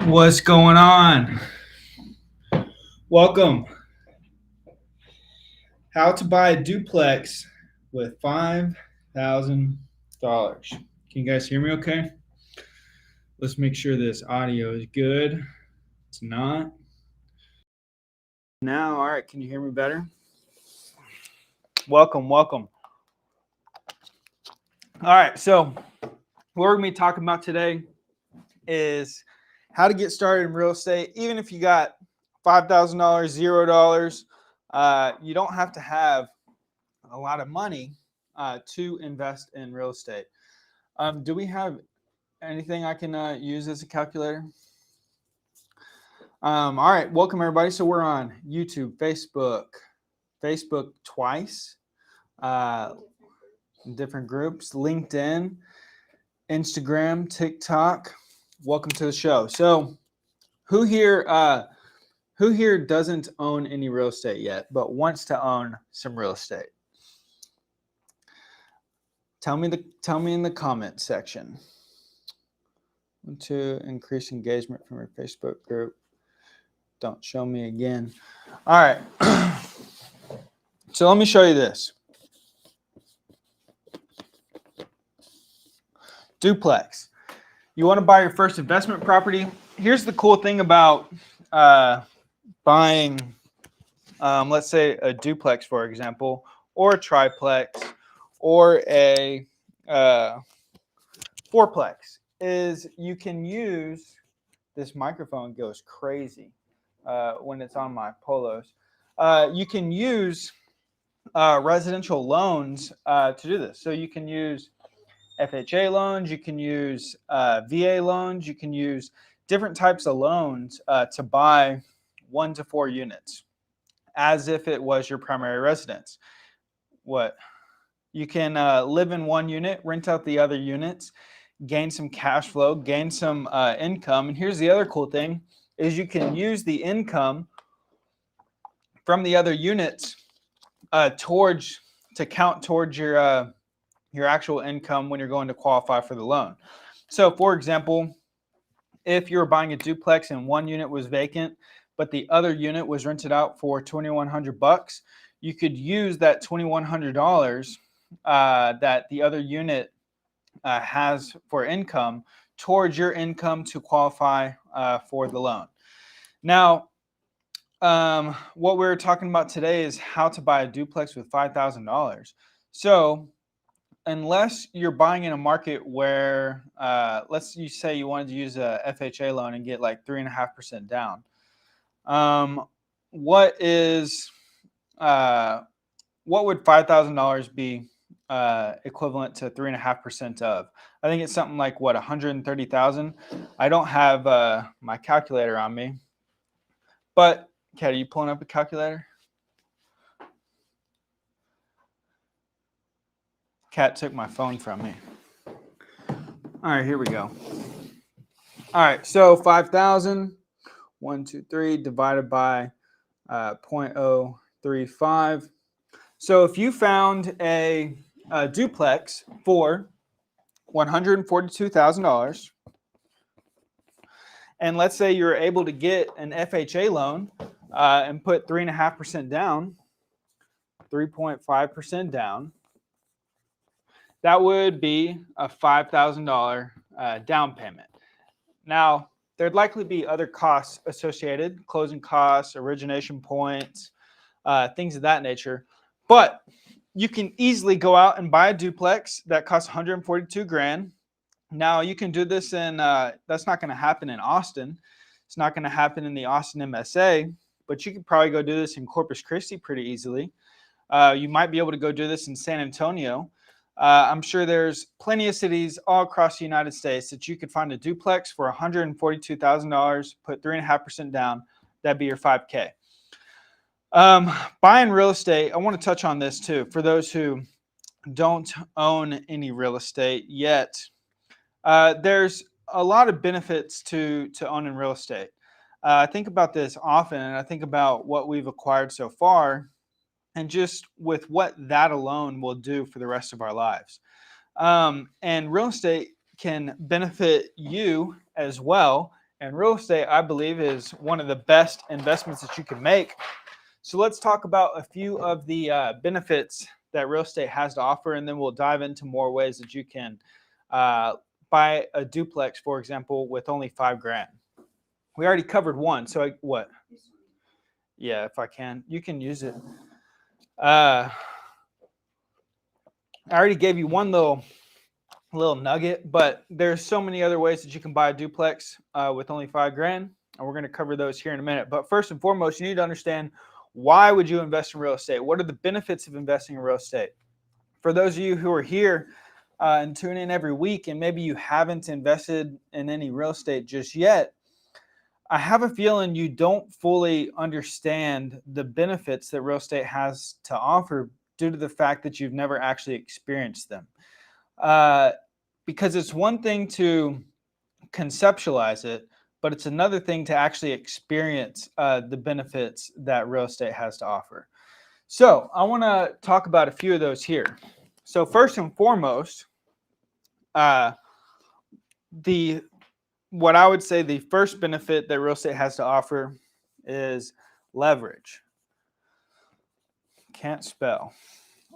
What's going on? Welcome. How to buy a duplex with $5,000. Can you guys hear me okay? Let's make sure this audio is good. It's not. Now, all right, can you hear me better? Welcome. All right, so what we're going to be talking about today is how to get started in real estate. Even if you got $5,000, $0, you don't have to have a lot of money to invest in real estate. Do we have anything I can use as a calculator? All right, welcome everybody. So we're on YouTube, Facebook twice, different groups, LinkedIn, Instagram, TikTok. Welcome to the show. So who here doesn't own any real estate yet, but wants to own some real estate? Tell me in the comment section. To increase engagement from your Facebook group. Don't show me again. All right. So let me show you this. Duplex. You want to buy your first investment property. Here's the cool thing about buying, let's say, a duplex, for example, or a triplex, or a fourplex, is you can use this microphone. Goes crazy when it's on my polos. You can use residential loans to do this. So you can use FHA loans, you can use VA loans, you can use different types of loans to buy 1 to 4 units as if it was your primary residence. You can live in one unit, rent out the other units, gain some cash flow, gain some income. And here's the other cool thing is you can use the income from the other units to count towards your actual income when you're going to qualify for the loan. So for example, if you're buying a duplex and one unit was vacant, but the other unit was rented out for $2,100, you could use that $2,100 that the other unit has for income towards your income to qualify for the loan. Now, what we're talking about today is how to buy a duplex with $5,000. So unless you're buying in a market where, let's say you wanted to use a FHA loan and get like 3.5% down. What would $5,000 be equivalent to 3.5% of? I think it's something like what, 130,000. I don't have my calculator on me, but Kat, are you pulling up a calculator? Kat took my phone from me. All right, here we go. All right, so 5,000, 1, 2, 3 divided by 0.035. So if you found a duplex for $142,000, and let's say you're able to get an FHA loan and put 3.5% down, 3.5% down, that would be a $5,000 down payment. Now, there'd likely be other costs associated, closing costs, origination points, things of that nature. But you can easily go out and buy a duplex that costs $142,000. Now, you can do this in, that's not going to happen in Austin. It's not going to happen in the Austin MSA, but you could probably go do this in Corpus Christi pretty easily. You might be able to go do this in San Antonio. I'm sure there's plenty of cities all across the United States that you could find a duplex for $142,000, put 3.5% down. That'd be your $5K. Buying real estate, I want to touch on this too. For those who don't own any real estate yet, there's a lot of benefits to owning real estate. I think about this often, and I think about what we've acquired so far, and just with what that alone will do for the rest of our lives. And real estate can benefit you as well And real estate, I believe, is one of the best investments that you can make. So let's talk about a few of the benefits that real estate has to offer, and then we'll dive into more ways that you can buy a duplex, for example, with only $5,000. We already covered one. So what? Yeah, if I can, you can use it. I already gave you one little nugget, but there's so many other ways that you can buy a duplex with only $5,000, and we're going to cover those here in a minute. But first and foremost, you need to understand, why would you invest in real estate? What are the benefits of investing in real estate? For those of you who are here and tune in every week, and maybe you haven't invested in any real estate just yet, I have a feeling you don't fully understand the benefits that real estate has to offer due to the fact that you've never actually experienced them. Because it's one thing to conceptualize it, but it's another thing to actually experience the benefits that real estate has to offer. So I want to talk about a few of those here. So first and foremost, what I would say the first benefit that real estate has to offer is leverage. Can't spell.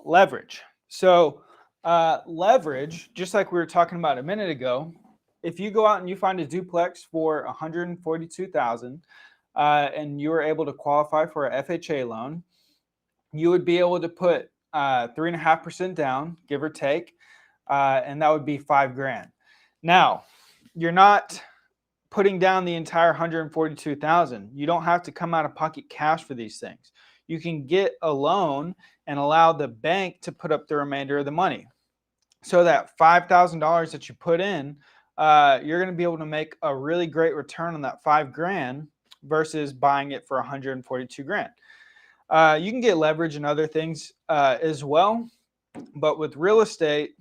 Leverage. So leverage, just like we were talking about a minute ago, if you go out and you find a duplex for $142,000 and you were able to qualify for a FHA loan, you would be able to put 3.5% down, give or take, and that would be $5,000. Now, you're not putting down the entire $142,000. You don't have to come out of pocket cash for these things. You can get a loan and allow the bank to put up the remainder of the money. So that $5,000 that you put in, you're going to be able to make a really great return on that $5,000 versus buying it for $142,000. You can get leverage and other things as well, but with real estate,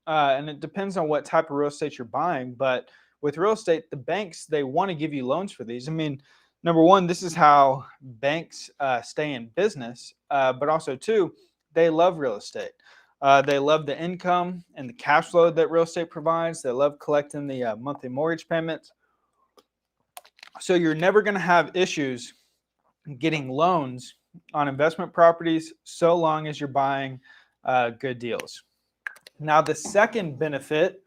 and it depends on what type of real estate you're buying, but with real estate, the banks, they want to give you loans for these. I mean, number one, this is how banks stay in business, but also two, they love real estate. They love the income and the cash flow that real estate provides. They love collecting the monthly mortgage payments. So you're never going to have issues getting loans on investment properties so long as you're buying good deals. Now, the second benefit,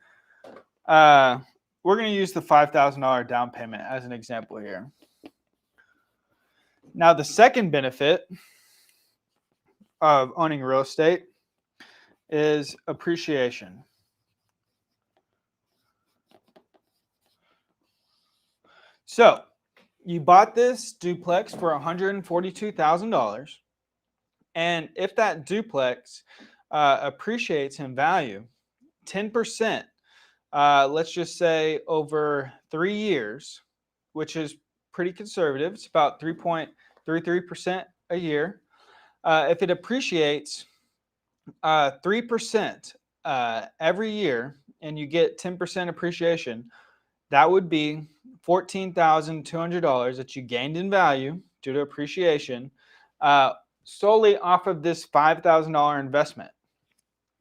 we're going to use the $5,000 down payment as an example here. Now, the second benefit of owning real estate is appreciation. So you bought this duplex for $142,000, and if that duplex appreciates in value 10%, let's just say over 3 years, which is pretty conservative, it's about 3.33% a year. If it appreciates 3% every year and you get 10% appreciation, that would be $14,200 that you gained in value due to appreciation solely off of this $5,000 investment.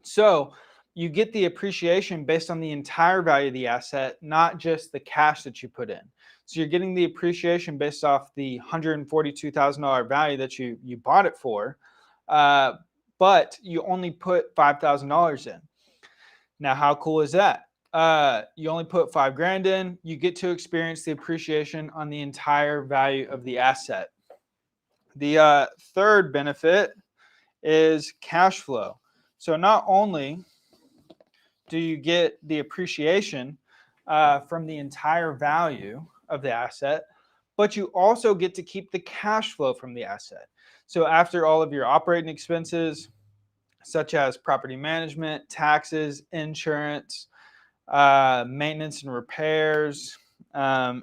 So you get the appreciation based on the entire value of the asset, not just the cash that you put in. So you're getting the appreciation based off the $142,000 value that you bought it for, but you only put $5,000 in. Now, how cool is that? You only put $5,000 in, you get to experience the appreciation on the entire value of the asset. The third benefit is cash flow. So not only do you get the appreciation from the entire value of the asset, but you also get to keep the cash flow from the asset. So after all of your operating expenses, such as property management, taxes, insurance, maintenance and repairs,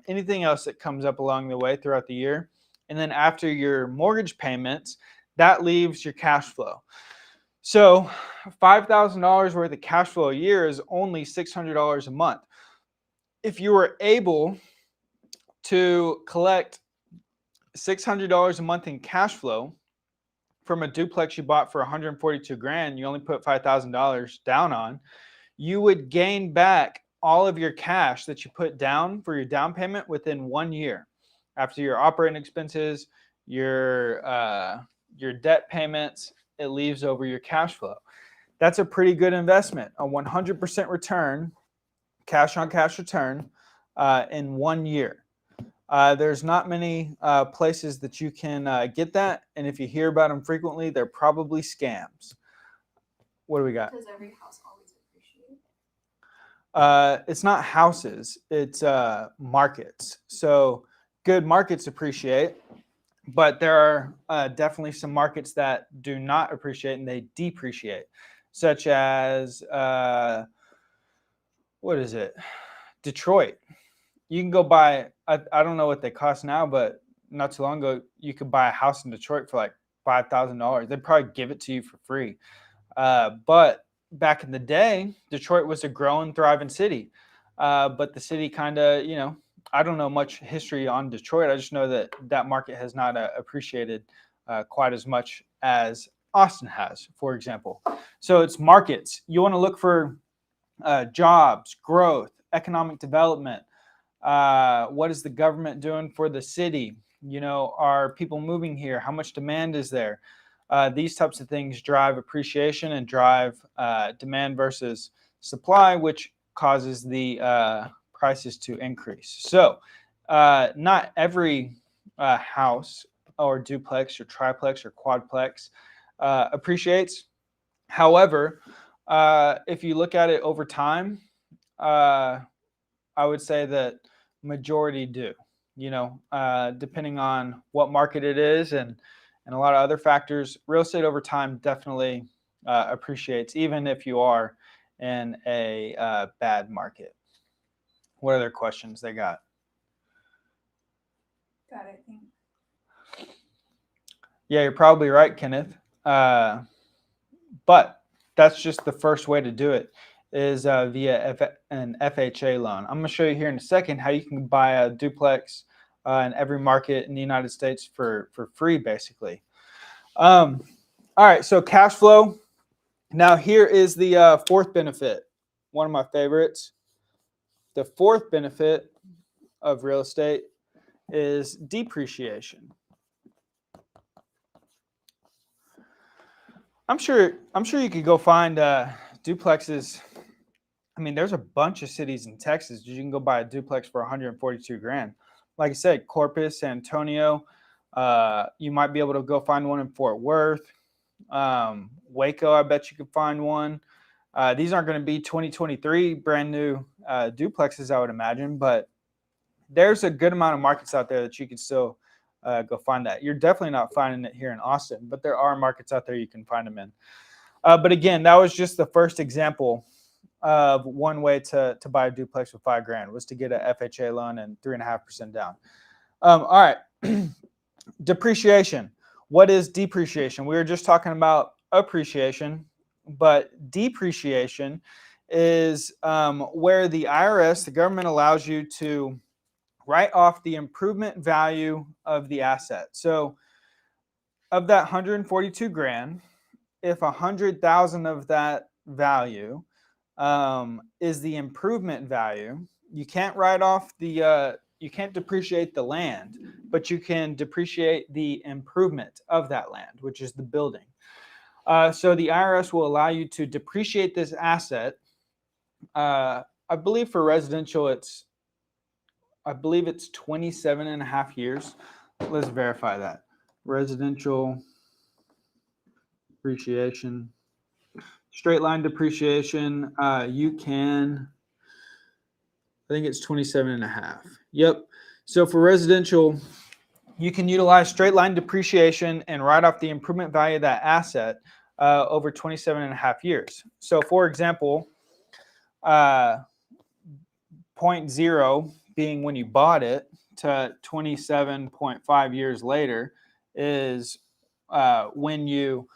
anything else that comes up along the way throughout the year, and then after your mortgage payments, that leaves your cash flow. So $5,000 worth of cash flow a year is only $600 a month. If you were able to collect $600 a month in cash flow from a duplex you bought for $142,000, you only put $5,000 down on, you would gain back all of your cash that you put down for your down payment within 1 year. After your operating expenses, your debt payments, it leaves over your cash flow. That's a pretty good investment, a 100% return, cash on cash return in 1 year. There's not many places that you can get that, and if you hear about them frequently, they're probably scams. What do we got? Does every house always appreciate? It's not houses, it's markets. So good markets appreciate, but there are definitely some markets that do not appreciate and they depreciate, such as, what is it? Detroit. You can go buy, I don't know what they cost now, but not too long ago, you could buy a house in Detroit for like $5,000. They'd probably give it to you for free. But back in the day, Detroit was a growing, thriving city. But the city kind of, I don't know much history on Detroit. I just know that that market has not appreciated quite as much as Austin has, for example. So it's markets. You want to look for jobs, growth, economic development. What is the government doing for the city? Are people moving here? How much demand is there? These types of things drive appreciation and drive demand versus supply, which causes the prices to increase. So not every house or duplex or triplex or quadplex appreciates. However, if you look at it over time, I would say that majority do, depending on what market it is and a lot of other factors. Real estate over time definitely appreciates, even if you are in a bad market. What other questions they got? Got it, I think. Yeah, you're probably right, Kenneth. But that's just the first way to do it, is via an FHA loan. I'm going to show you here in a second how you can buy a duplex in every market in the United States for free, basically. All right, so cash flow. Now here is the fourth benefit, one of my favorites. The fourth benefit of real estate is depreciation. I'm sure you could go find duplexes. I mean, there's a bunch of cities in Texas you can go buy a duplex for 142 grand. Like I said, Corpus, San Antonio. You might be able to go find one in Fort Worth. Waco, I bet you could find one. These aren't going to be 2023 brand new duplexes, I would imagine, but there's a good amount of markets out there that you can still go find that. You're definitely not finding it here in Austin, but there are markets out there you can find them in. But again, that was just the first example of one way to buy a duplex with $5 grand, was to get an FHA loan and 3.5% down. All right, depreciation. What is depreciation? We were just talking about appreciation, but depreciation is where the IRS, the government, allows you to write off the improvement value of the asset. So of that 142 grand, if 100,000 of that value is the improvement value, you can't write off the you can't depreciate the land, but you can depreciate the improvement of that land, which is the building. So the IRS will allow you to depreciate this asset. I believe for residential, it's 27 and a half years. Let's verify that. Residential depreciation, straight line depreciation, you can, I think it's 27 and a half. Yep. So for residential, you can utilize straight line depreciation and write off the improvement value of that asset over 27 and a half years. So for example, 0.0 being when you bought it to 27.5 years later is when you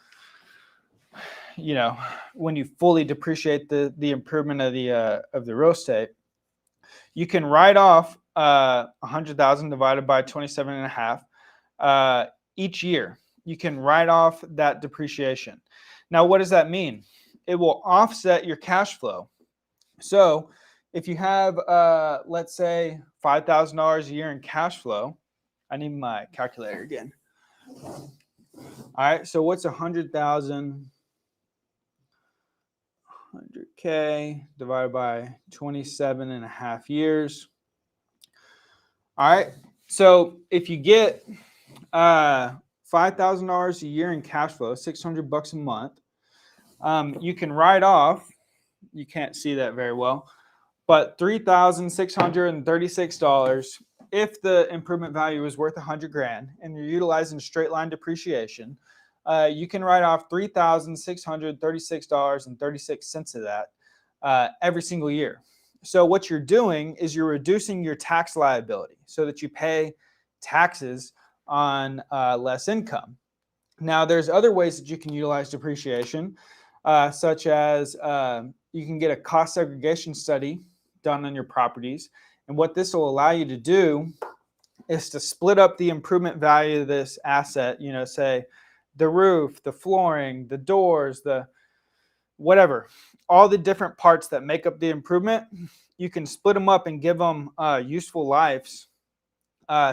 fully depreciate the improvement of the real estate. You can write off 100,000 divided by 27 and a half each year. You can write off that depreciation. Now, what does that mean? It will offset your cash flow. So if you have, let's say, $5,000 a year in cash flow, I need my calculator again. All right, so what's 100,000? 100K divided by 27 and a half years. All right, so if you get $5,000 a year in cash flow, $600 a month, you can write off, you can't see that very well, but $3,636 if the improvement value is worth 100 grand and you're utilizing straight line depreciation, you can write off $3,636.36 of that every single year. So what you're doing is you're reducing your tax liability so that you pay taxes on less income. Now, there's other ways that you can utilize depreciation, such as you can get a cost segregation study done on your properties. And what this will allow you to do is to split up the improvement value of this asset, you know, say the roof, the flooring, the doors, the whatever, all the different parts that make up the improvement. You can split them up and give them useful lives,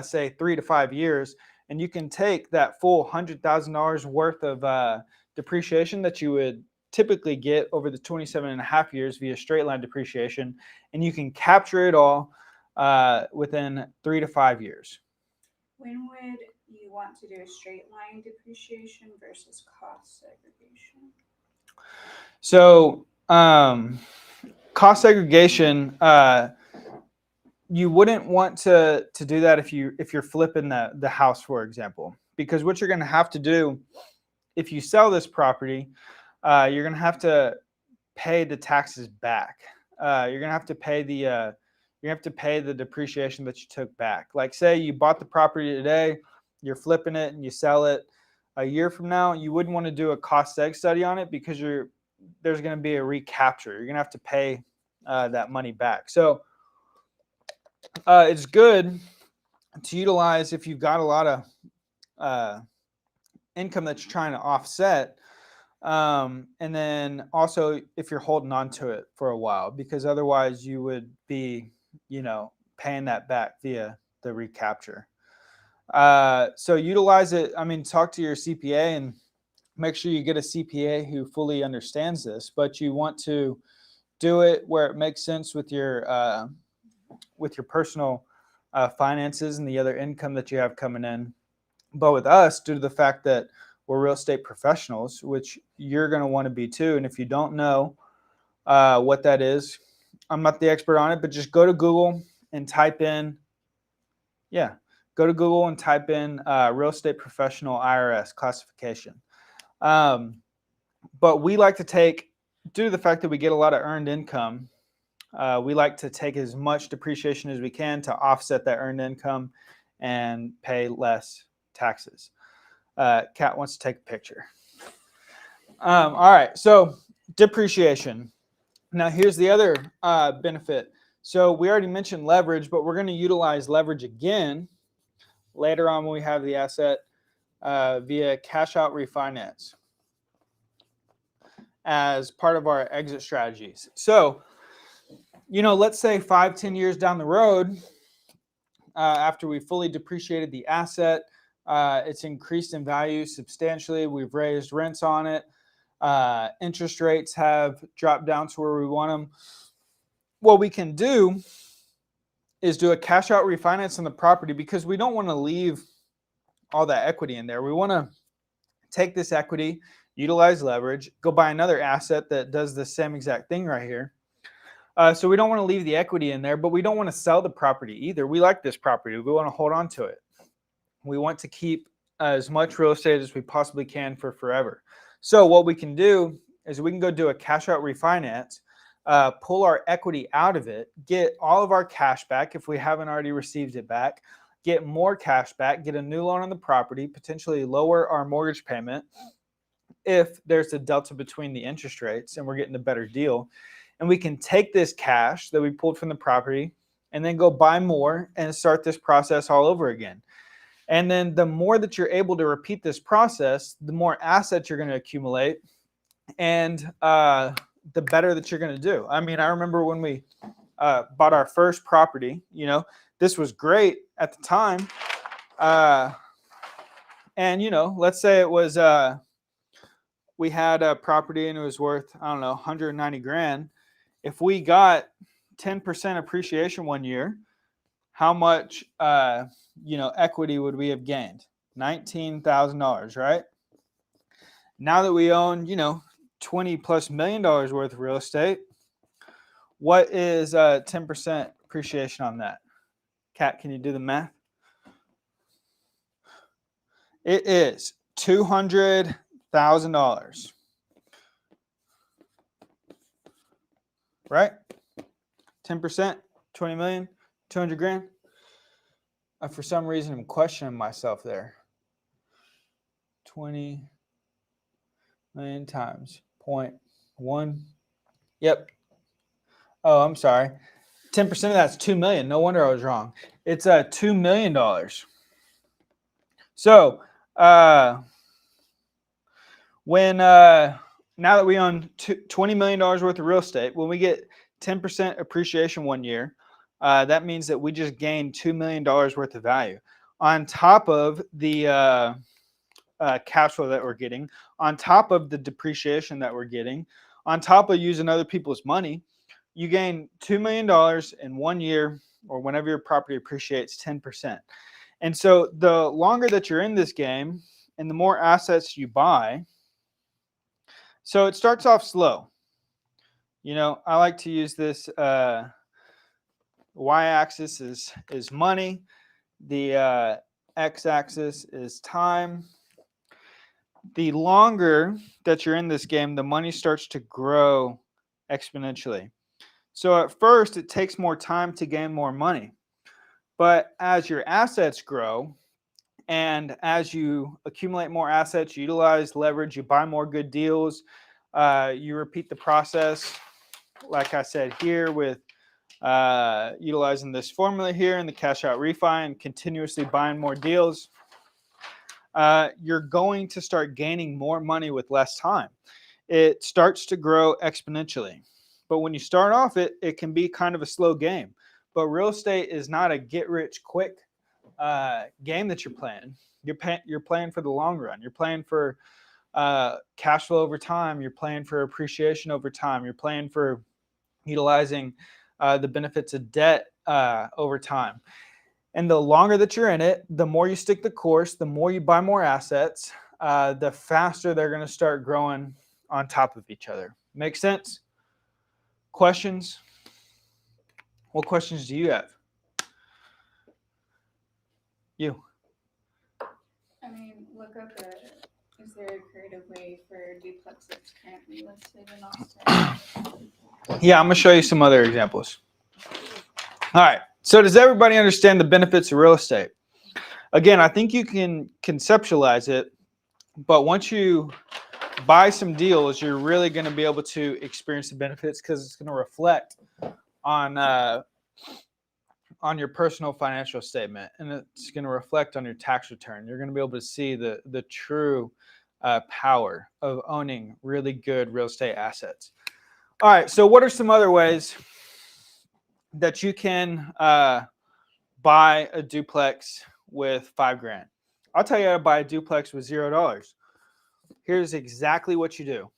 say 3 to 5 years, and you can take that full $100,000 worth of depreciation that you would typically get over the 27 and a half years via straight line depreciation, and you can capture it all within 3 to 5 years. When would you want to do a straight line depreciation versus cost segregation? So cost segregation, you wouldn't want to do that if you're flipping the house, for example, because what you're going to have to do if you sell this property, you're going to have to pay the taxes back. You're going to have to pay the depreciation that you took back. Like, say you bought the property today, you're flipping it and you sell it a year from now, you wouldn't want to do a cost seg study on it because there's going to be a recapture. You're going to have to pay that money back. So it's good to utilize if you've got a lot of income that you're trying to offset. And then also if you're holding on to it for a while, because otherwise you would be, paying that back via the recapture. So utilize it. I mean, talk to your CPA and make sure you get a CPA who fully understands this, but you want to do it where it makes sense with your personal finances and the other income that you have coming in. But with us, due to the fact that we're real estate professionals, which you're going to want to be too. And if you don't know what that is, I'm not the expert on it, but just go to Google and type in, real estate professional IRS classification. But we like to take, due to the fact that we get a lot of earned income, we like to take as much depreciation as we can to offset that earned income and pay less taxes. Kat wants to take a picture. All right, so depreciation. Now here's the other benefit. So we already mentioned leverage, but we're going to utilize leverage again later on when we have the asset via cash out refinance as part of our exit strategies. So, let's say 5-10 years down the road, after we fully depreciated the asset, it's increased in value substantially. We've raised rents on it. Interest rates have dropped down to where we want them. What we can do is do a cash out refinance on the property because we don't want to leave all that equity in there. We want to take this equity, utilize leverage, go buy another asset that does the same exact thing right here. So we don't want to leave the equity in there, but we don't want to sell the property either. We like this property. We want to hold on to it. We want to keep as much real estate as we possibly can for forever. So what we can do is we can go do a cash out refinance, pull our equity out of it, get all of our cash back if we haven't already received it back, get more cash back, get a new loan on the property, potentially lower our mortgage payment if there's a delta between the interest rates and we're getting a better deal. And we can take this cash that we pulled from the property and then go buy more and start this process all over again. And then the more that you're able to repeat this process, the more assets you're going to accumulate and the better that you're going to do. I mean, I remember when we bought our first property. You know, this was great at the time. And, you know, let's say it was, we had a property and it was worth, I don't know, 190 grand. If we got 10% appreciation one year, how much, you know, equity would we have gained? $19,000, right? Now that we own, you know, $20+ million worth of real estate, what is 10% appreciation on that? Kat, can you do the math? It is $200,000. Right? 10%, 20 million, 200 grand. For some reason, I'm questioning myself there. 20 million times 0.1. Yep. Oh, I'm sorry. 10% of that's 2 million. No wonder I was wrong. It's $2 million. So when now that we own $20 million worth of real estate, when we get 10% appreciation one year, that means that we just gained $2 million worth of value on top of the cash flow that we're getting, on top of the depreciation that we're getting, on top of using other people's money. You gain $2 million in 1 year, or whenever your property appreciates 10%. And so the longer that you're in this game and the more assets you buy, so it starts off slow. You know, I like to use this y-axis is money. The x-axis is time. The longer that you're in this game, the money starts to grow exponentially. So at first, it takes more time to gain more money. But as your assets grow, and as you accumulate more assets, you utilize leverage, you buy more good deals, you repeat the process, like I said here, with utilizing this formula here in the cash out refi and continuously buying more deals, you're going to start gaining more money with less time. It starts to grow exponentially. But when you start off, it can be kind of a slow game. But real estate is not a get-rich-quick game that you're playing. You're playing for the long run. You're playing for cash flow over time. You're playing for appreciation over time. You're playing for utilizing the benefits of debt over time. And the longer that you're in it, the more you stick the course, the more you buy more assets, the faster they're going to start growing on top of each other. Make sense? Questions? What questions do you have? You. I mean, look up is there a creative way for duplexes currently listed in Austin? Yeah, I'm going to show you some other examples. All right. So does everybody understand the benefits of real estate? Again, I think you can conceptualize it, but once you buy some deals, you're really going to be able to experience the benefits because it's going to reflect on your personal financial statement, and it's going to reflect on your tax return. You're going to be able to see the true power of owning really good real estate assets. All right, so what are some other ways that you can buy a duplex with $5 grand? I'll tell you how to buy a duplex with $0. Here's exactly what you do.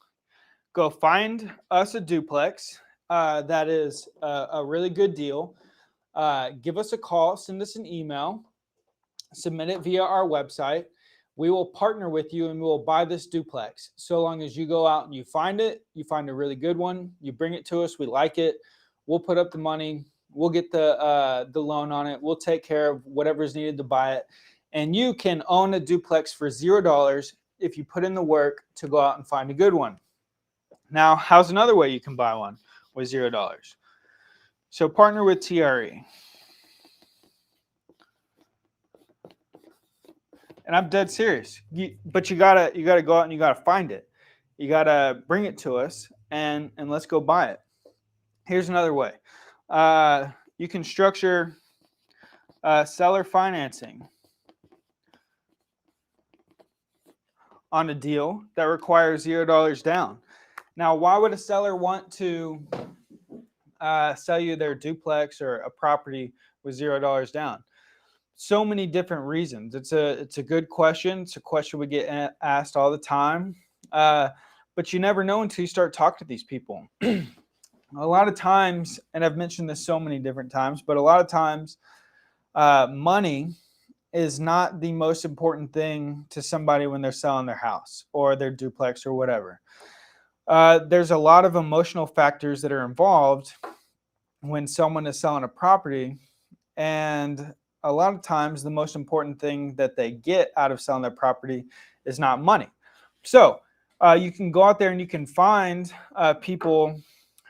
Go find us a duplex that is a really good deal. Give us a call, send us an email, submit it via our website. We will partner with you and we will buy this duplex. So long as you go out and you find it, you find a really good one, you bring it to us, we like it, we'll put up the money, we'll get the loan on it, we'll take care of whatever is needed to buy it. And you can own a duplex for $0 if you put in the work to go out and find a good one. Now, how's another way you can buy one with $0? So partner with TRE. And I'm dead serious. But you gotta go out and you gotta find it. You gotta bring it to us and let's go buy it. Here's another way. You can structure seller financing on a deal that requires $0 down. Now, why would a seller want to sell you their duplex or a property with $0 down? So many different reasons. It's a good question. It's a question we get asked all the time, but you never know until you start talking to these people. A lot of times, and I've mentioned this so many different times, but a lot of times, money is not the most important thing to somebody when they're selling their house or their duplex or whatever. There's a lot of emotional factors that are involved when someone is selling a property, and a lot of times the most important thing that they get out of selling their property is not money. So you can go out there and you can find people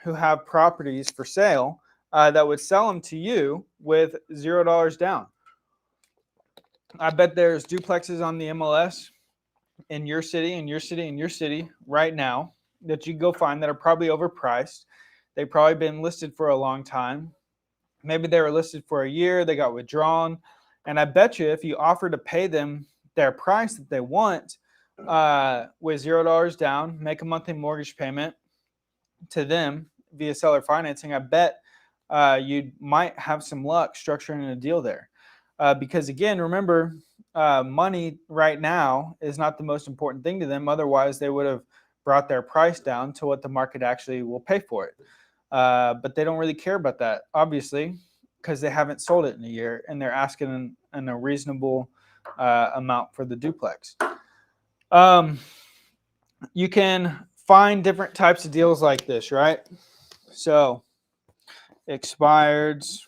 who have properties for sale that would sell them to you with $0 down. I bet there's duplexes on the MLS in your city, in your city, in your city right now that you go find that are probably overpriced. They've probably been listed for a long time. Maybe they were listed for a year, they got withdrawn. And I bet you if you offer to pay them their price that they want with $0 down, make a monthly mortgage payment to them via seller financing, I bet you might have some luck structuring a deal there. Because again, remember, money right now is not the most important thing to them. Otherwise, they would have brought their price down to what the market actually will pay for it. But they don't really care about that, obviously, because they haven't sold it in a year and they're asking a reasonable amount for the duplex. You can find different types of deals like this, right? So, expireds,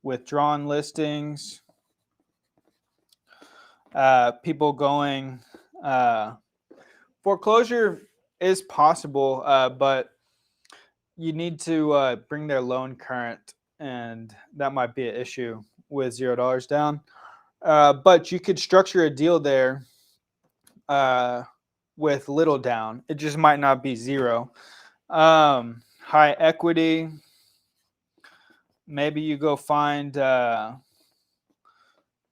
withdrawn listings, people going, foreclosure is possible, but you need to bring their loan current, and that might be an issue with $0 down. But you could structure a deal there with little down. It just might not be zero. High equity. Maybe you go find.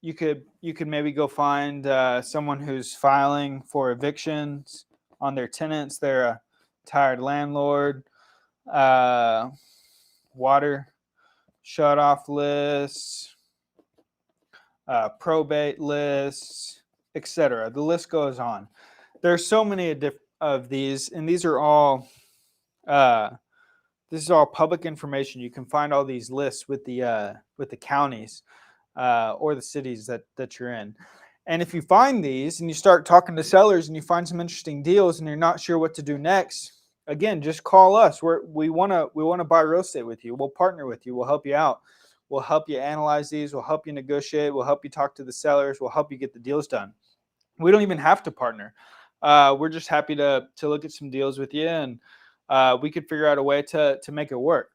You could maybe go find someone who's filing for evictions on their tenants. They're a tired landlord. Water shut-off lists, probate lists, etc. The list goes on. There's so many of these, and these are all this is all public information. You can find all these lists with the counties or the cities that you're in. And if you find these and you start talking to sellers and you find some interesting deals and you're not sure what to do next, again, just call us. We want to buy real estate with you. We'll partner with you. We'll help you out. We'll help you analyze these. We'll help you negotiate. We'll help you talk to the sellers. We'll help you get the deals done. We don't even have to partner. We're just happy to look at some deals with you, and we could figure out a way to make it work.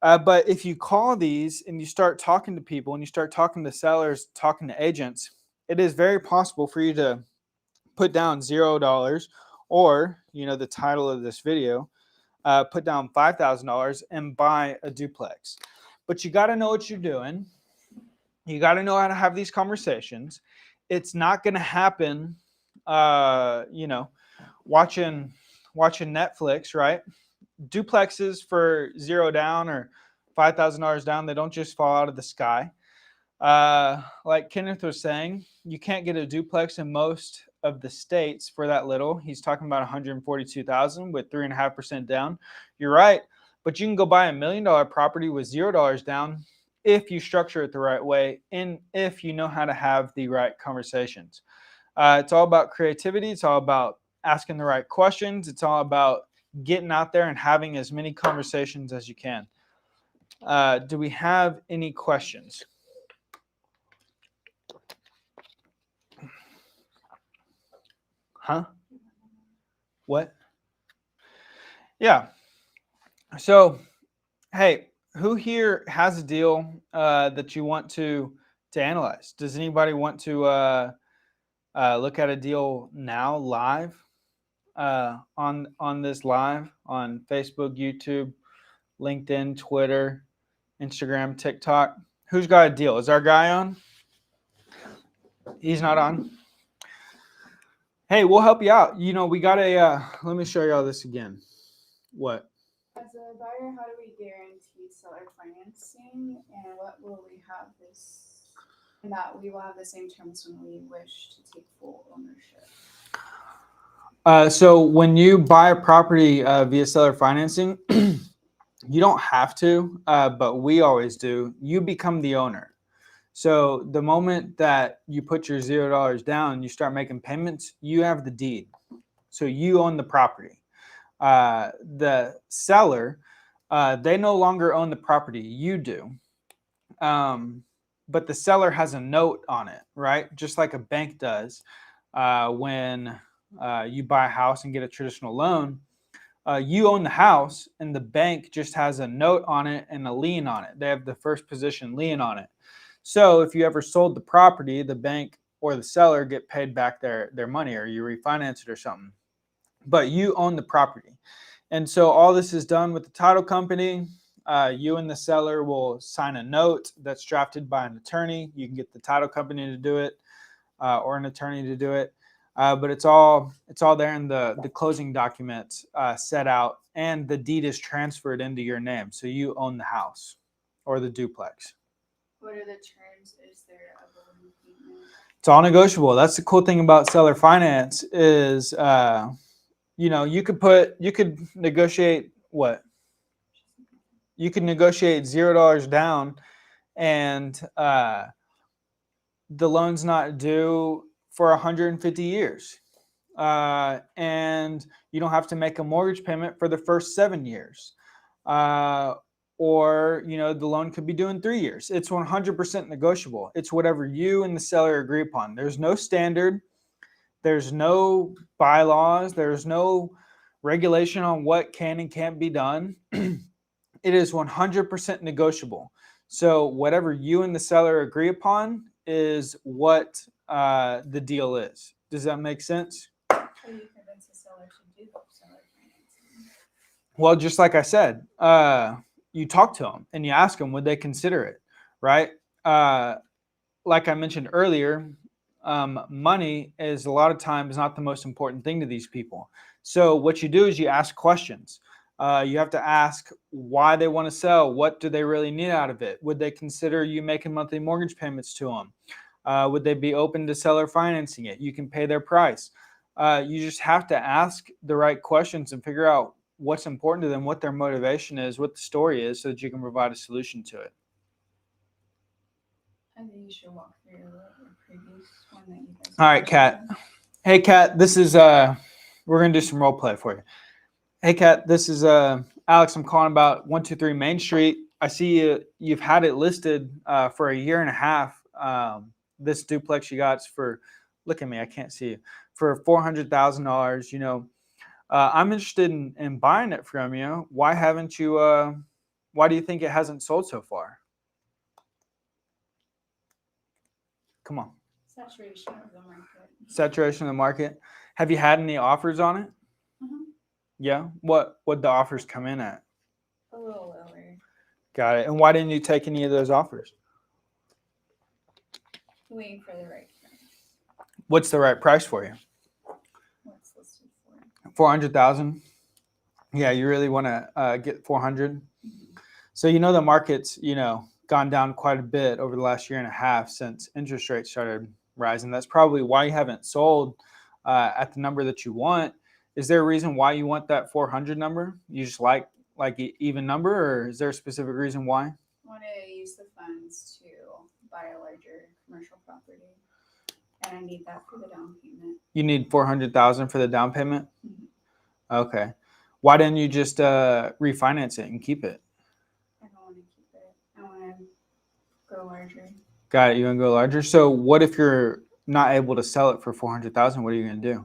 But if you call these and you start talking to people and you start talking to sellers, talking to agents, it is very possible for you to put down $0 or, the title of this video, put down $5,000 and buy a duplex. But you got to know what you're doing. You got to know how to have these conversations. It's not going to happen, watching Netflix, right? Duplexes for $0 down or $5,000 down, they don't just fall out of the sky. Like Kenneth was saying, you can't get a duplex in most of the states for that little. He's talking about $142,000 with 3.5% down. You're right, but you can go buy $1 million property with $0 down if you structure it the right way and if you know how to have the right conversations. It's all about creativity. It's all about asking the right questions. It's all about getting out there and having as many conversations as you can. Do we have any questions? Huh? What? Yeah. So, hey, who here has a deal that you want to analyze? Does anybody want to look at a deal now live on this live on Facebook, YouTube, LinkedIn, Twitter, Instagram, TikTok? Who's got a deal? Is our guy on? He's not on. Hey, we'll help you out. We got a, let me show you all this again. What? Has As a buyer, how do we guarantee seller financing, and what will we have this, and that we will have the same terms when we wish to take full ownership? So when you buy a property via seller financing, you don't have to, but we always do. You become the owner. So the moment that you put your $0 down, you start making payments, you have the deed. So you own the property. The seller, they no longer own the property. You do. But the seller has a note on it, right? Just like a bank does when you buy a house and get a traditional loan. You own the house and the bank just has a note on it and a lien on it. They have the first position lien on it. So if you ever sold the property, the bank or the seller get paid back their money, or you refinance it or something. But you own the property. And so all this is done with the title company. You and the seller will sign a note that's drafted by an attorney. You can get the title company to do it or an attorney to do it. But it's all there in the closing documents set out, and the deed is transferred into your name. So you own the house or the duplex. What are the terms? Is there a balloon payment? It's all negotiable. That's the cool thing about seller finance is, you could negotiate what? You could negotiate $0 down, and the loan's not due for 150 years. And you don't have to make a mortgage payment for the first 7 years. Or the loan could be due in 3 years. It's 100% negotiable. It's whatever you and the seller agree upon. There's no standard. There's no bylaws. There's no regulation on what can and can't be done. It is 100% negotiable. So whatever you and the seller agree upon is what the deal is. Does that make sense? How do you convince the seller to do seller financing? Well, just like I said, you talk to them and you ask them, would they consider it, right? Like I mentioned earlier, money is a lot of times not the most important thing to these people. So what you do is you ask questions. You have to ask why they want to sell. What do they really need out of it? Would they consider you making monthly mortgage payments to them? Would they be open to seller financing it? You can pay their price. You just have to ask the right questions and figure out what's important to them, what their motivation is, what the story is, so that you can provide a solution to it. I think you should walk through the previous one that you guys. All right, Kat. Hey, Kat, this is, we're going to do some role play for you. Hey, Kat, this is Alex. I'm calling about 123 Main Street. I see you've had it listed for a year and a half. This duplex you got is for, look at me, I can't see you, for $400,000. I'm interested in buying it from you. Why haven't you, why do you think it hasn't sold so far? Come on. Saturation of the market. Saturation of the market. Have you had any offers on it? Mm-hmm. Yeah. What the offers come in at? A little lower. Got it. And why didn't you take any of those offers? Waiting for the right price. What's the right price for you? What's listed for? 400,000. Yeah, you really want to get 400. Mm-hmm. So the market's gone down quite a bit over the last year and a half since interest rates started rising. That's probably why you haven't sold at the number that you want. Is there a reason why you want that 400 number? You just like even number, or is there a specific reason why? I want to use the funds to buy a larger commercial property, and I need that for the down payment. You need 400,000 for the down payment? Mm-hmm. Okay. Why didn't you just refinance it and keep it? I don't want to keep it. I want to go larger. Got it. You want to go larger? So what if you're not able to sell it for 400,000? What are you going to do?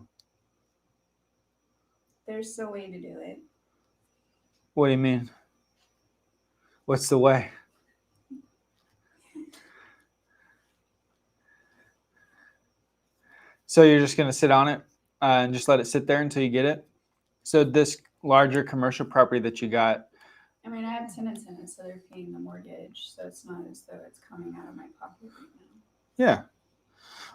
There's a way to do it. What do you mean? What's the way? So you're just going to sit on it and just let it sit there until you get it? So this larger commercial property that you got. I mean, I have tenants in it, so they're paying the mortgage. So it's not as though it's coming out of my pocket right now. Yeah.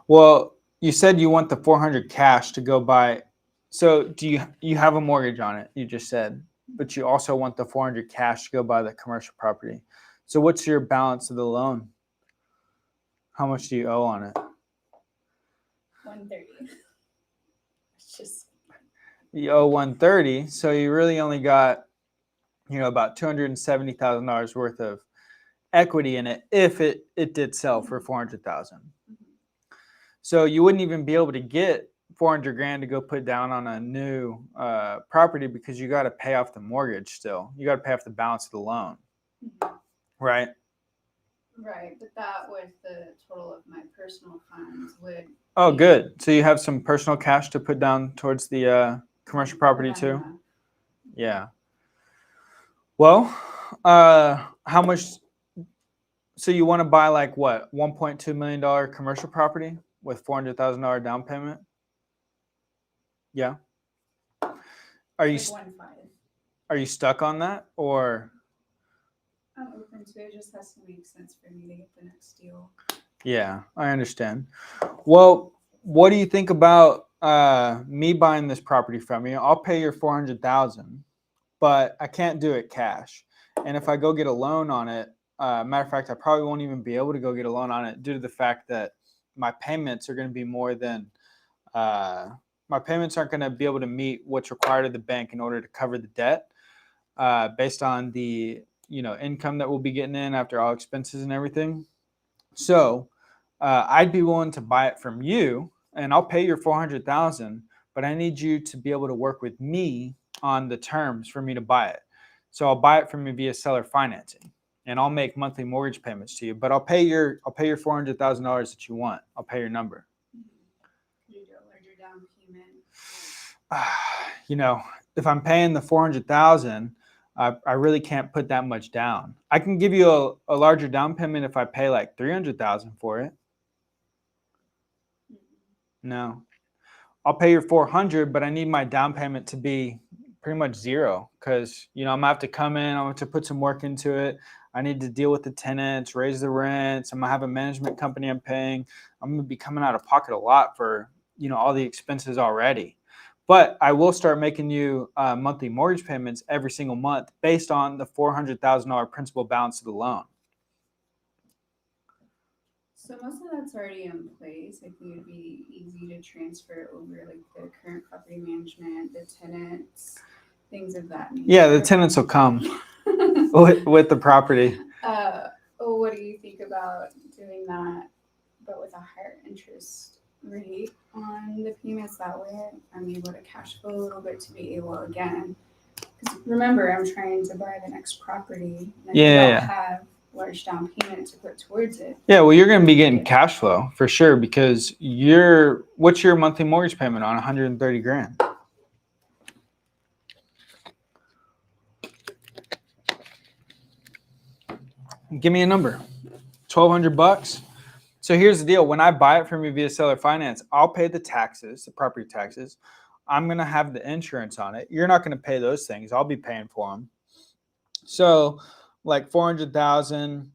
Well, you said you want the 400 cash to go buy. So do you have a mortgage on it? You just said. but you also want the 400 cash to go buy the commercial property. So what's your balance of the loan? How much do you owe on it? 130. It's just You owe 130, so you really only got, about $270,000 worth of equity in it if it did sell for 400,000. So you wouldn't even be able to get 400 grand to go put down on a new property because you got to pay off the mortgage still. You got to pay off the balance of the loan, right? Right, but that with the total of my personal funds would. Oh, good. So you have some personal cash to put down towards the commercial property too? enough. Yeah. Well, how much? So you want to buy like what, $1.2 million commercial property with $400,000 down payment? Yeah. Are you Like 1.5. are you stuck on that, or? I'm open to it. It just has to make sense for me to get the next deal. Yeah, I understand. Well, what do you think about me buying this property from you? I'll pay your $400,000, but I can't do it cash. And if I go get a loan on it, matter of fact, I probably won't even be able to go get a loan on it due to the fact that my payments are going to be more than my payments aren't going to be able to meet what's required of the bank in order to cover the debt, based on the income that we'll be getting in after all expenses and everything. So I'd be willing to buy it from you, and I'll pay your $400,000, but I need you to be able to work with me on the terms for me to buy it. So I'll buy it from you via seller financing, and I'll make monthly mortgage payments to you. But I'll pay your $400,000 that you want. I'll pay your number. You do a larger down payment. If I'm paying the $400,000, I really can't put that much down. I can give you a larger down payment if I pay like $300,000 for it. No, I'll pay your $400,000, but I need my down payment to be pretty much zero because I'm gonna have to come in. I'm gonna have to put some work into it. I need to deal with the tenants, raise the rents. I'm gonna have a management company I'm paying. I'm gonna be coming out of pocket a lot for all the expenses already. But I will start making you monthly mortgage payments every single month based on the $400,000 principal balance of the loan. So most of that's already in place. I think it'd be easy to transfer over like the current property management, the tenants, things of that nature. Yeah, the tenants will come with the property. What do you think about doing that, but with a higher interest rate on the payments? That way I'm able to cash flow a little bit to be able again. Because remember, I'm trying to buy the next property. And I don't have large down payment to put towards it. Yeah, well, you're going to be getting cash flow for sure because what's your monthly mortgage payment on $130,000? Give me a number. $1,200. So here's the deal. When I buy it from you via seller finance, I'll pay the taxes, the property taxes. I'm going to have the insurance on it. You're not going to pay those things. I'll be paying for them. So like $400,000,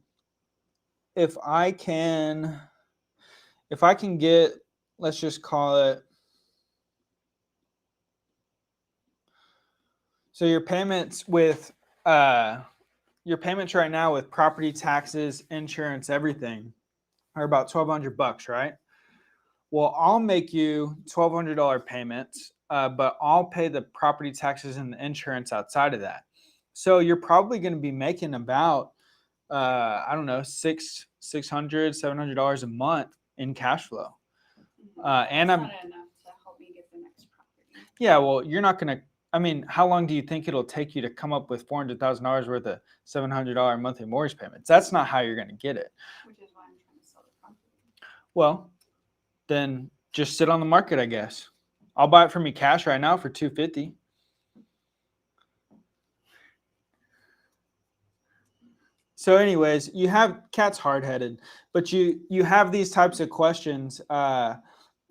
if I can get, let's just call it, so your payments right now with property taxes, insurance, everything are about $1,200, right? Well, I'll make you $1,200 payments, but I'll pay the property taxes and the insurance outside of that. So you're probably going to be making about, I don't know, $600, $700 a month in cash flow. And That's not enough to help me get the next property. Yeah, well, you're not going to. I mean, how long do you think it'll take you to come up with $400,000 worth of $700 monthly mortgage payments? That's not how you're going to get it. Which is why I'm trying to sell the property. Well, then just sit on the market, I guess. I'll buy it from you cash right now for $250,000. So, anyways, you have Cat's hard-headed, but you have these types of questions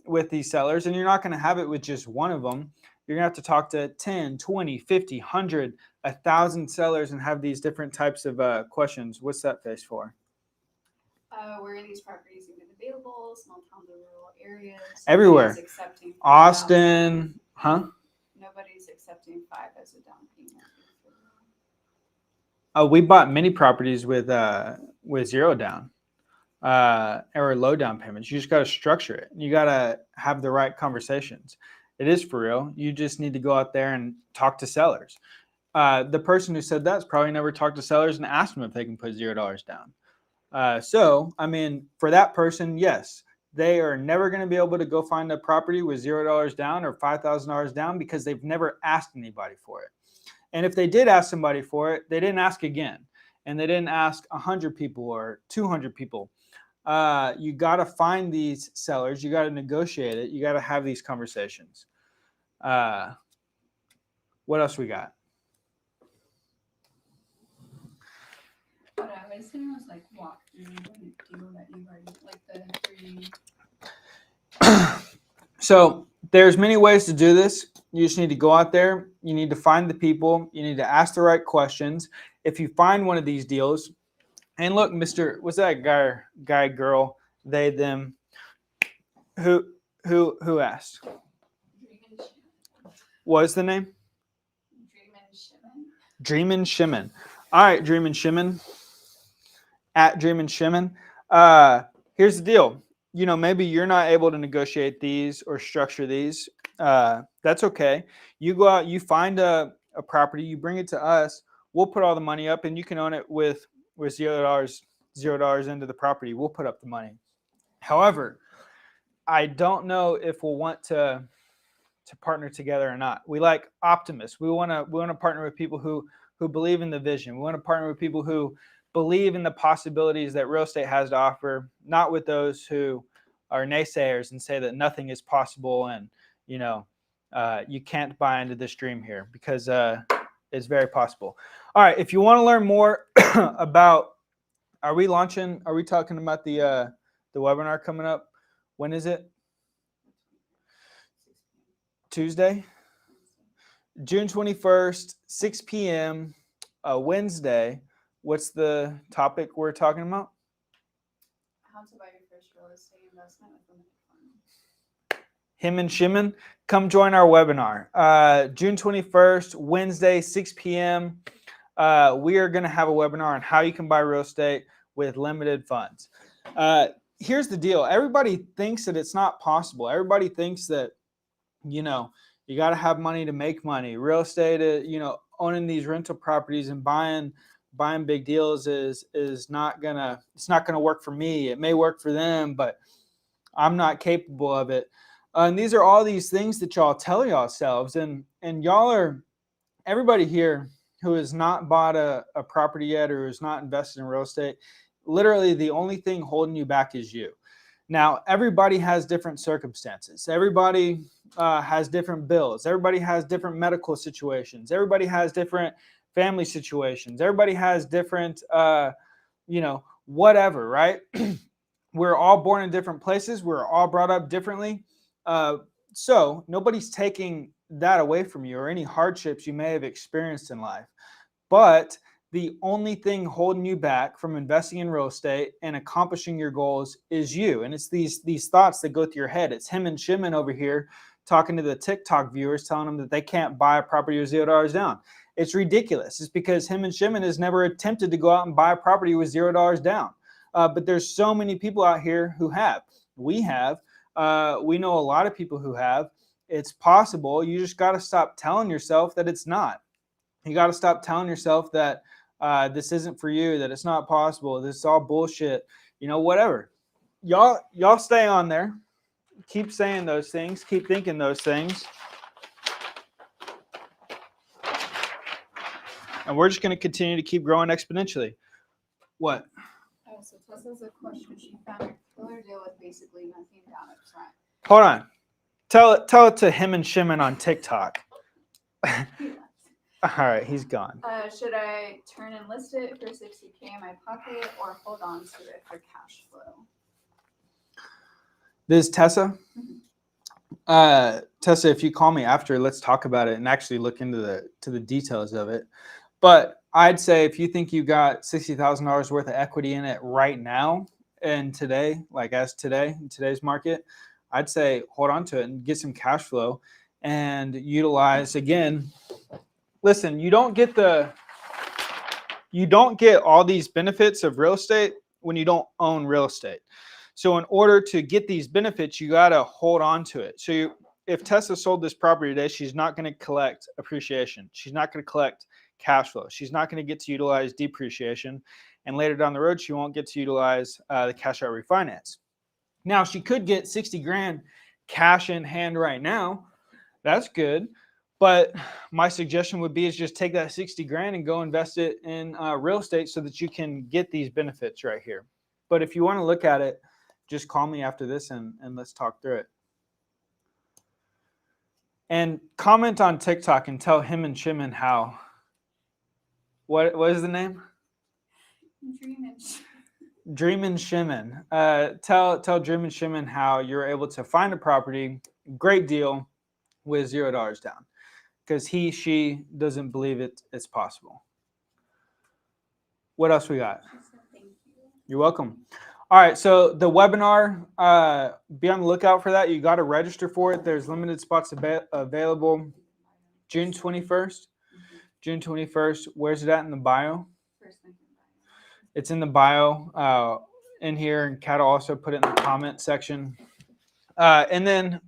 with these sellers, and you're not going to have it with just one of them. You're going to have to talk to 10, 20, 50, 100, 1,000 sellers and have these different types of questions. What's that face for? Where are these properties even available? Small towns or rural areas? Everywhere. Austin, huh? Nobody's accepting 5 as a down payment. We bought many properties with zero down or low down payments. You just got to structure it. You got to have the right conversations. It is for real. You just need to go out there and talk to sellers. The person who said that's probably never talked to sellers and asked them if they can put $0 down. So, I mean, for that person, yes, they are never going to be able to go find a property with $0 down or $5,000 down because they've never asked anybody for it. And if they did ask somebody for it, they didn't ask again. And they didn't ask 100 people or 200 people. You got to find these sellers. You got to negotiate it. You got to have these conversations. What else we got? What I was saying was like walk through the deal that you've already, like the 3. So there's many ways to do this. You just need to go out there. You need to find the people. You need to ask the right questions. If you find one of these deals, and look, Mr. What's that guy, girl, they, them? Who asked? What's the name? Dreamin' Shimon. All right, Dreamin' Shimon. At Dreamin' Shimon. Here's the deal. You know, maybe you're not able to negotiate these or structure these. That's okay. You go out, you find a property, you bring it to us. We'll put all the money up, and you can own it with $0 into the property. We'll put up the money. However, I don't know if we'll want to partner together or not. We like optimists. We want to partner with people who believe in the vision. We want to partner with people who believe in the possibilities that real estate has to offer, not with those who are naysayers and say that nothing is possible and, you know, you can't buy into this dream here, because it's very possible. All right, if you want to learn more about, are we talking about the webinar coming up? When is it? Tuesday? June 21st, 6 p.m., Wednesday. What's the topic we're talking about? How to buy your first real estate investment with limited funds. Him and Shimon, come join our webinar. June 21st, Wednesday, 6 p.m. We are going to have a webinar on how you can buy real estate with limited funds. Here's the deal. Everybody thinks that it's not possible. Everybody thinks that, you know, you got to have money to make money. Real estate, you know, owning these rental properties and buying big deals is not gonna work for me. It may work for them, but I'm not capable of it. And these are all these things that y'all tell yourselves, and y'all are, everybody here who has not bought a property yet or who's not invested in real estate, literally the only thing holding you back is you. Now, everybody has different circumstances. Everybody has different bills. Everybody has different medical situations. Everybody has different family situations. Everybody has different, you know, whatever, right? We're all born in different places. We're all brought up differently. So nobody's taking that away from you or any hardships you may have experienced in life. But the only thing holding you back from investing in real estate and accomplishing your goals is you. And it's these thoughts that go through your head. It's him and Shimon over here talking to the TikTok viewers, telling them that they can't buy a property with $0 down. It's ridiculous. It's because him and Shimon has never attempted to go out and buy a property with $0 down. But there's so many people out here who have. We have. We know a lot of people who have. It's possible. You just got to stop telling yourself that it's not. You got to stop telling yourself that this isn't for you, that it's not possible, this is all bullshit, you know, whatever. Y'all stay on there. Keep saying those things. Keep thinking those things. And we're just going to continue to keep growing exponentially. What? Oh, so Tessa's a question. She found a killer deal with basically nothing down up front. Hold on. Tell it to him and Shimon on TikTok. All right, he's gone. Should I turn and list it for $60K in my pocket or hold on to it for cash flow? This is Tessa. Tessa, if you call me after, let's talk about it and actually look into the details of it. But I'd say if you think you got $60,000 worth of equity in it right now and today, like as today, in today's market, I'd say hold on to it and get some cash flow and utilize again. Listen, you don't get the You don't get all these benefits of real estate when you don't own real estate. So in order to get these benefits, you got to hold on to it. So if Tessa sold this property today, she's not going to collect appreciation. She's not going to collect cash flow. She's not going to get to utilize depreciation. And later down the road, she won't get to utilize the cash out refinance. Now, she could get 60 grand cash in hand right now. That's good. But my suggestion would be is just take that 60 grand and go invest it in real estate so that you can get these benefits right here. But if you want to look at it, just call me after this and let's talk through it. And comment on TikTok and tell him and Shimon how. What is the name? Dream and Shimon. Tell Dream and Shimon how you're able to find a property, great deal, with $0 down. Because she doesn't believe it's possible. What else we got? Thank you. You're welcome. All right, so the webinar, be on the lookout for that. You got to register for it. There's limited spots available. June 21st. June 21st. Where's it at in the bio? First link in bio. It's in the bio in here, and Kat will also put it in the comment section. And then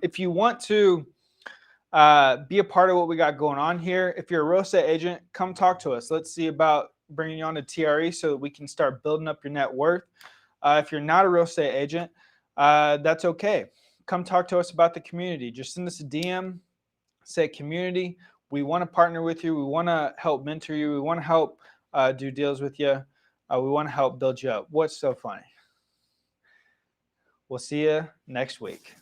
if you want to be a part of what we got going on here, if you're a real estate agent, come talk to us. Let's see about bringing you on to TRE so that we can start building up your net worth. If you're not a real estate agent, that's okay. Come talk to us about the community. Just send us a DM, say community. We want to partner with you. We want to help mentor you. We want to help do deals with you. We want to help build you up. What's so funny? We'll see you next week.